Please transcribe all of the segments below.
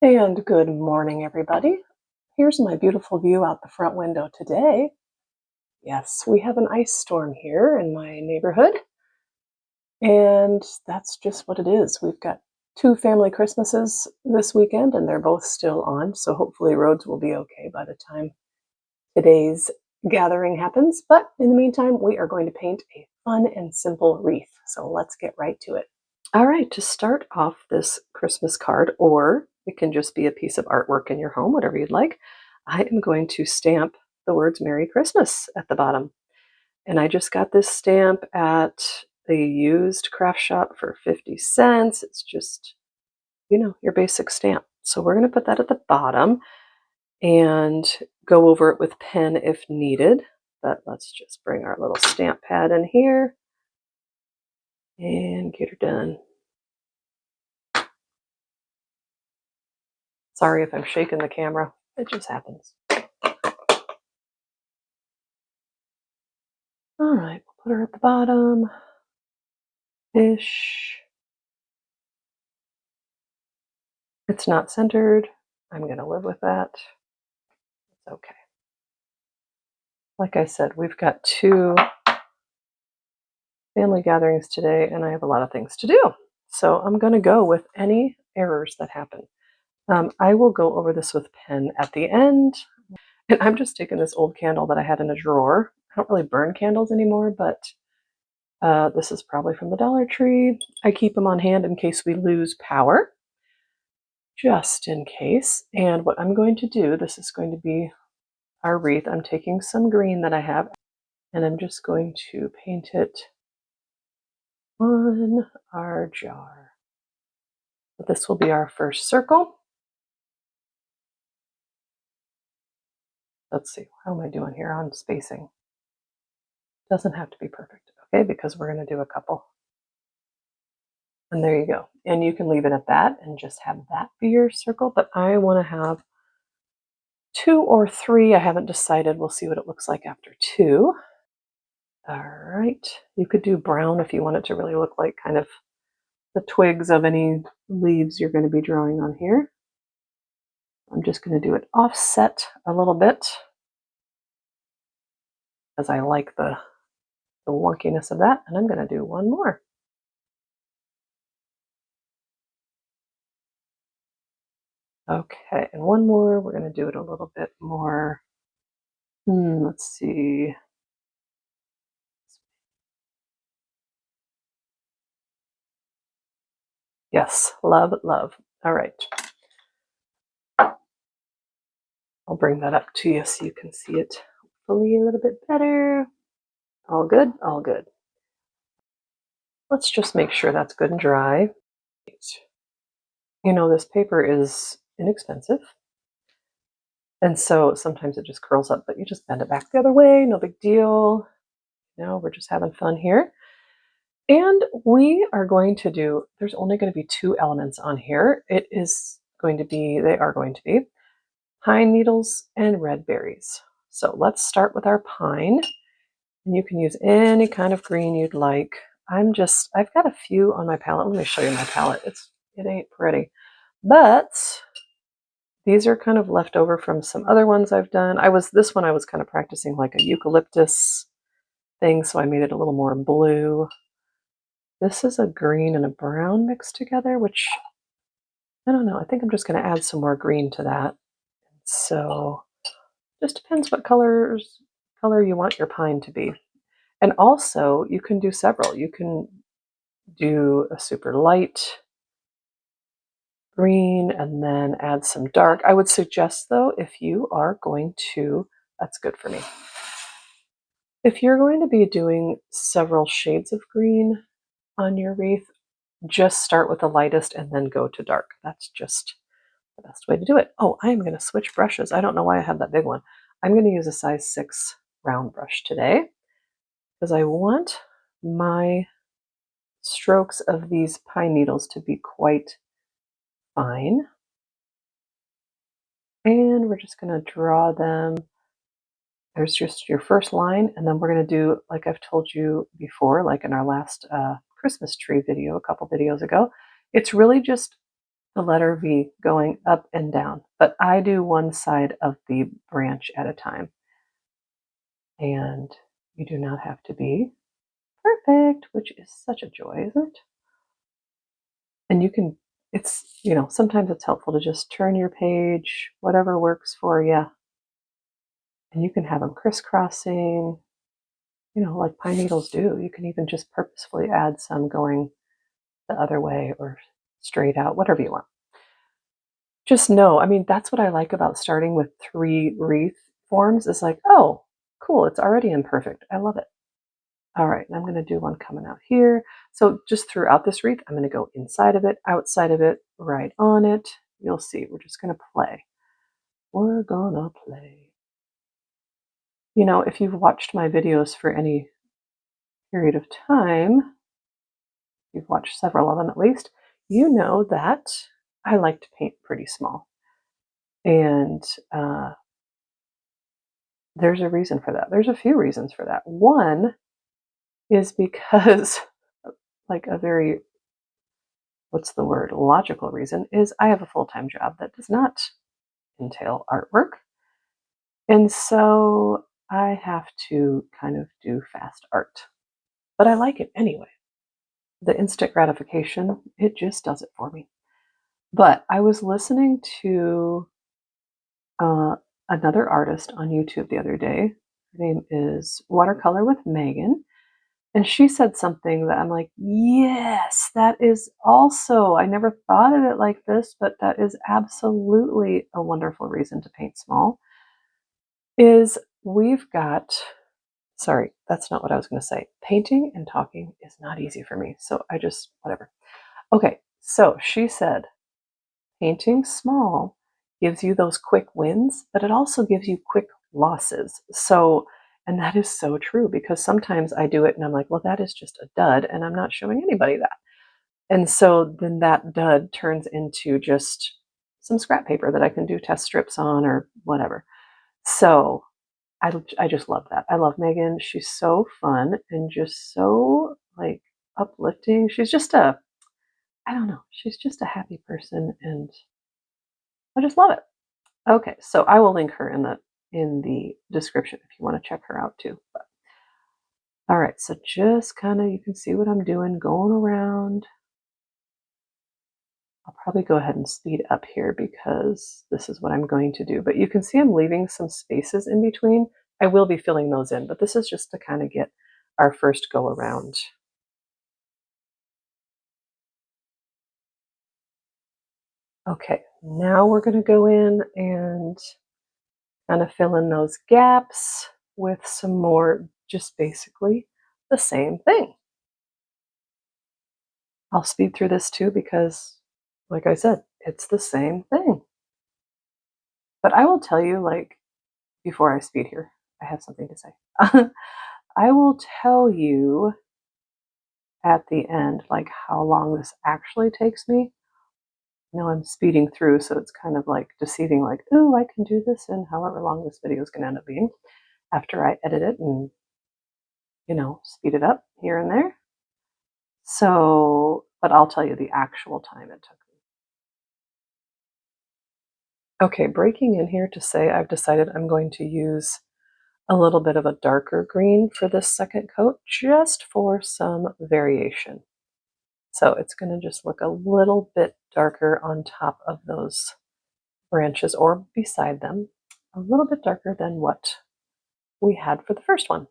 And good morning, everybody. Here's my beautiful view out the front window today. Yes, we have an ice storm here in my neighborhood, and that's just what it is. We've got two family Christmases this weekend, and they're both still on, so hopefully roads will be okay by the time today's gathering happens. But in the meantime, we are going to paint a fun and simple wreath, so let's get right to it. All right, to start off this Christmas card, or it can just be a piece of artwork in your home, whatever you'd like, I am going to stamp the words Merry Christmas at the bottom. And I just got this stamp at a used craft shop for 50 cents. It's just, your basic stamp. So we're going to put that at the bottom and go over it with pen if needed. But let's just bring our little stamp pad in here and get her done. Sorry if I'm shaking the camera. It just happens. All right, we'll put her at the bottom. Ish. It's not centered. I'm going to live with that. It's okay. Like I said, we've got two family gatherings today, and I have a lot of things to do. So I'm going to go with any errors that happen. I will go over this with pen at the end. And I'm just taking this old candle that I had in a drawer. I don't really burn candles anymore, but this is probably from the Dollar Tree. I keep them on hand in case we lose power, just in case. And what I'm going to do, this is going to be our wreath. I'm taking some green that I have, and I'm just going to paint it on our jar. But this will be our first circle. Let's see, how am I doing here on spacing? Doesn't have to be perfect, okay, because we're going to do a couple. And there you go. And you can leave it at that and just have that be your circle. But I want to have 2 or 3. I haven't decided. We'll see what it looks like after 2. All right. You could do brown if you want it to really look like kind of the twigs of any leaves you're going to be drawing on here. I'm just going to do it offset a little bit because I like the wonkiness of that. And I'm going to do one more. Okay, and one more. We're going to do it a little bit more. Let's see. Yes, love, love. All right. I'll bring that up to you so you can see it hopefully a little bit better. All good? All good. Let's just make sure that's good and dry. You know, this paper is inexpensive. And so sometimes it just curls up, but you just bend it back the other way. No big deal. We're just having fun here. And we are going to do, there's only going to be 2 elements on here. They are going to be pine needles and red berries. So let's start with our pine. And you can use any kind of green you'd like. I've got a few on my palette. Let me show you my palette. It ain't pretty. But these are kind of left over from some other ones I've done. This one I was kind of practicing like a eucalyptus thing, so I made it a little more blue. This is a green and a brown mixed together, which I don't know. I think I'm just going to add some more green to that. So just depends what color you want your pine to be. And also you can do several. You can do a super light green and then add some dark. I would suggest though, if you are going to, that's good for me. If you're going to be doing several shades of green on your wreath, just start with the lightest and then go to dark. That's just the best way to do it. Oh, I am going to switch brushes. I don't know why I have that big one. I'm going to use a size 6 round brush today because I want my strokes of these pine needles to be quite fine. And we're just going to draw them. There's just your first line, and then we're going to do, like I've told you before, like in our last Christmas tree video a couple videos ago, it's really just the letter V going up and down, but I do one side of the branch at a time. And you do not have to be perfect, which is such a joy, isn't it? And you can, sometimes it's helpful to just turn your page, whatever works for you. And you can have them crisscrossing, like pine needles do. You can even just purposefully add some going the other way or straight out, whatever you want. Just know, I mean, that's what I like about starting with 3 wreath forms is like, oh, cool, it's already imperfect. I love it. All right, and I'm going to do one coming out here. So just throughout this wreath, I'm going to go inside of it, outside of it, right on it. You'll see, we're just going to play. We're gonna play. If you've watched my videos for any period of time, you've watched several of them at least, you know that I like to paint pretty small. And there's a reason for that. There's a few reasons for that. One is because, like a very, what's the word, logical reason, is I have a full-time job that does not entail artwork. And so I have to kind of do fast art. But I like it anyway. The instant gratification, it just does it for me. But I was listening to another artist on YouTube the other day. Her name is Watercolor with Megan. And she said something that I'm like, yes, that is also, I never thought of it like this, but that is absolutely a wonderful reason to paint small. Is we've got, sorry, that's not what I was going to say. Painting and talking is not easy for me. So I just, whatever. Okay, so she said, painting small gives you those quick wins, but it also gives you quick losses. So, and that is so true because sometimes I do it and I'm like, well, that is just a dud and I'm not showing anybody that. And so then that dud turns into just some scrap paper that I can do test strips on or whatever. So I just love that. I love Megan. She's so fun and just so like uplifting. She's just I don't know, she's just a happy person and I just love it. Okay, so I will link her in the description if you want to check her out too. But, all right, so just kind of you can see what I'm doing, going around. I'll probably go ahead and speed up here because this is what I'm going to do. But you can see I'm leaving some spaces in between. I will be filling those in, but this is just to kind of get our first go around. Okay, now we're going to go in and kind of fill in those gaps with some more, just basically the same thing. I'll speed through this too because, like I said, it's the same thing. But I will tell you, like, before I speed here, I have something to say. I will tell you at the end, like, how long this actually takes me. I'm speeding through, so it's kind of like deceiving, like, oh, I can do this in however long this video is going to end up being after I edit it and, speed it up here and there. So, but I'll tell you the actual time it took me. Okay, breaking in here to say I've decided I'm going to use a little bit of a darker green for this second coat just for some variation. So it's going to just look a little bit darker on top of those branches or beside them, a little bit darker than what we had for the first one.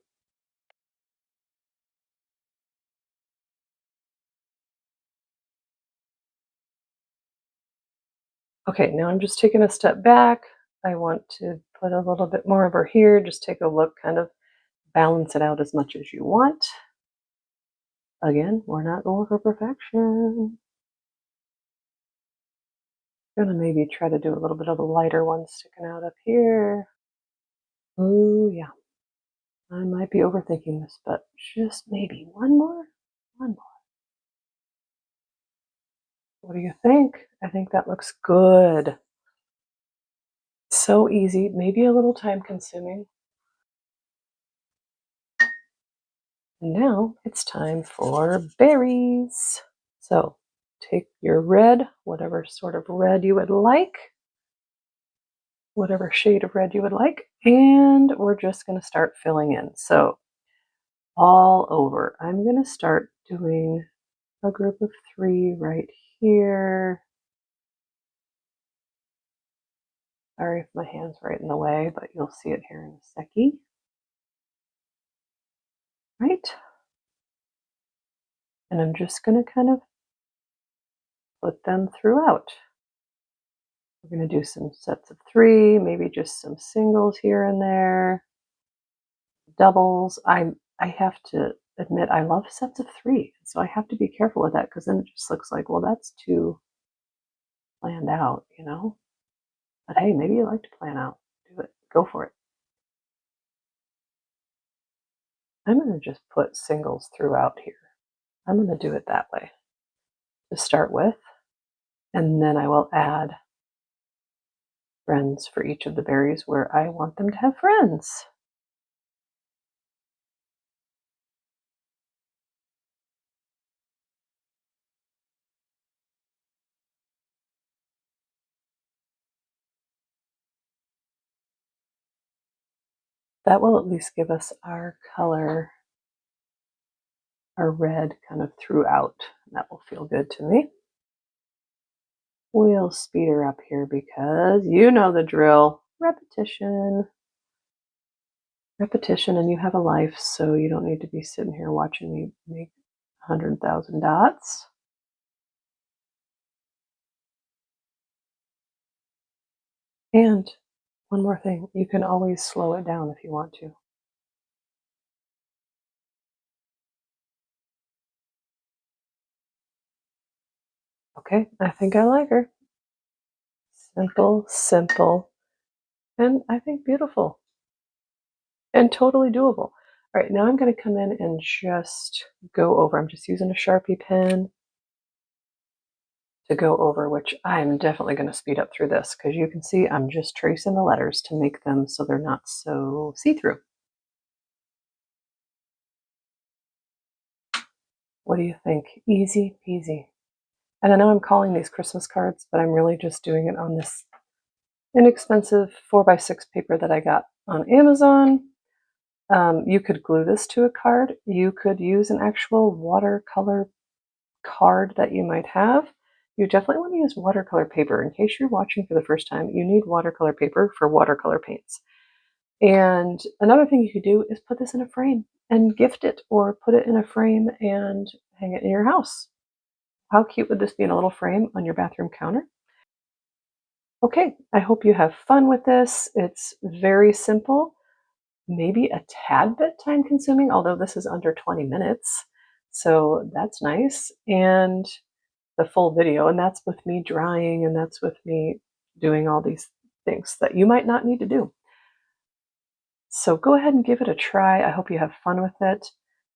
Okay, now I'm just taking a step back. I want to put a little bit more over here, just take a look, kind of balance it out as much as you want. Again, we're not going for perfection. I'm gonna maybe try to do a little bit of a lighter one sticking out up here. Oh yeah, I might be overthinking this, but just maybe one more. What do you think? I think that looks good. So easy, maybe a little time consuming. Now it's time for berries. So take your red, whatever sort of red you would like, whatever shade of red you would like, and we're just going to start filling in. So all over, I'm going to start doing a group of 3 right here. Sorry if my hand's right in the way, but you'll see it here in a seckie. Right? And I'm just going to kind of put them throughout. We're going to do some sets of 3, maybe just some singles here and there, doubles. I have to admit I love sets of 3, so I have to be careful with that because then it just looks like, well, that's too planned out, you know? But hey, maybe you like to plan out. Do it. Go for it. I'm going to just put singles throughout here. I'm going to do it that way to start with, and then I will add friends for each of the berries where I want them to have friends. That will at least give us our color, our red kind of throughout. That will feel good to me. We'll speed her up here because you know the drill. Repetition. Repetition, and you have a life, so you don't need to be sitting here watching me make 100,000 dots. And one more thing, you can always slow it down if you want to. Okay, I think I like her. Simple, simple, and I think beautiful. And totally doable. All right, now I'm going to come in and just go over. I'm just using a Sharpie pen to go over, which I'm definitely going to speed up through this because you can see I'm just tracing the letters to make them so they're not so see-through. What do you think? Easy peasy. And I know I'm calling these Christmas cards, but I'm really just doing it on this inexpensive 4x6 paper that I got on Amazon. You could glue this to a card. You could use an actual watercolor card that you might have. You definitely want to use watercolor paper. In case you're watching for the first time, you need watercolor paper for watercolor paints. And another thing you could do is put this in a frame and gift it, or put it in a frame and hang it in your house. How cute would this be in a little frame on your bathroom counter? Okay, I hope you have fun with this. It's very simple, maybe a tad bit time consuming, although this is under 20 minutes. So that's nice. And the full video, and that's with me drying, and that's with me doing all these things that you might not need to do. So go ahead and give it a try. I hope you have fun with it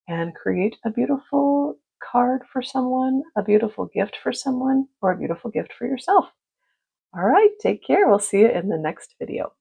and create a beautiful card for someone, a beautiful gift for someone, or a beautiful gift for yourself. All right, take care. We'll see you in the next video.